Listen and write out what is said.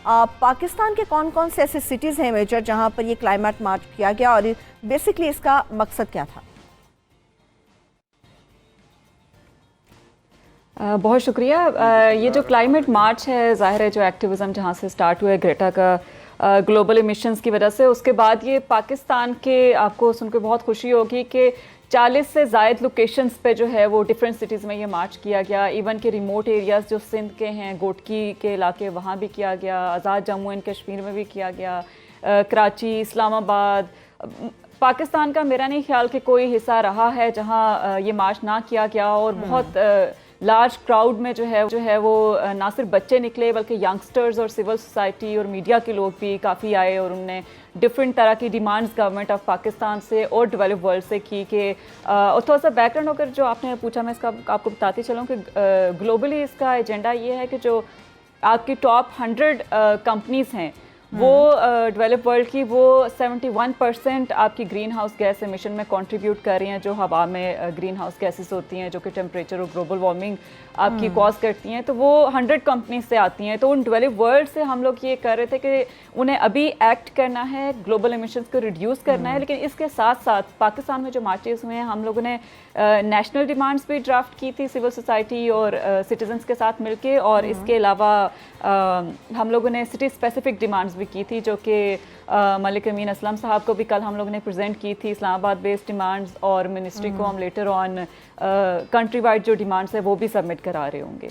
पाकिस्तान के कौन कौन से ऐसे सिटीज़ हैं मेजर जहां पर ये क्लाइमेट मार्च किया गया और बेसिकली इसका मकसद क्या था? बहुत शुक्रिया। ये जो क्लाइमेट मार्च है, ज़ाहिर है जो एक्टिविज़म जहाँ से स्टार्ट हुआ है ग्रेटा का ग्लोबल एमिशंस की वजह से, उसके बाद ये पाकिस्तान के, आपको सुनकर बहुत खुशी होगी कि 40 से ज़ायद लोकेशंस पे जो है वो डिफरेंट सिटीज़ में ये मार्च किया गया। इवन के रिमोट एरियाज़ जो सिंध के हैं, गोटकी के इलाके, वहाँ भी किया गया। आज़ाद जम्मू एंड कश्मीर में भी किया गया। कराची, इस्लामाबाद, पाकिस्तान का मेरा नहीं ख्याल कि कोई हिस्सा रहा है जहाँ ये मार्च ना किया गया। और बहुत लार्ज क्राउड में जो है वो ना सिर्फ बच्चे निकले बल्कि यंगस्टर्स और सिविल सोसाइटी और मीडिया के लोग भी काफ़ी आए और उनने डिफरेंट तरह की डिमांड्स गवर्नमेंट ऑफ पाकिस्तान से और डेवलप वर्ल्ड से की कि और थोड़ा सा बैकग्राउंड अगर जो आपने पूछा मैं इसका आपको बताती चलूँ कि ग्लोबली इसका एजेंडा ये है कि जो आपकी टॉप 100 कंपनीज़ हैं वो डेवलप वर्ल्ड की वो 71% आपकी ग्रीन हाउस गैस एमिशन में कंट्रीब्यूट कर रही हैं, जो हवा में ग्रीन हाउस गैसेस होती हैं जो कि टेम्परेचर और ग्लोबल वार्मिंग आपकी कॉज करती हैं। तो वो 100 कंपनीज से आती हैं। तो उन डेवलप वर्ल्ड से हम लोग ये कर रहे थे कि उन्हें अभी एक्ट करना है, ग्लोबल एमिशंस को रिड्यूस करना है, लेकिन इसके साथ साथ पाकिस्तान में जो मार्चेस हुए हैं हम लोगों ने नेशनल डिमांड्स भी ड्राफ्ट की थी सिविल सोसाइटी और सिटीजन्स के साथ मिलके। और इसके अलावा हम लोगों ने सिटी स्पेसिफिक डिमांड्स भी की थी जो कि मलिक अमीन असलम साहब को भी कल हम लोगों ने प्रेजेंट की थी, इस्लामाबाद बेस्ड डिमांड्स। और मिनिस्ट्री को हम लेटर ऑन कंट्री वाइड जो डिमांड्स है वो भी सबमिट करा रहे होंगे।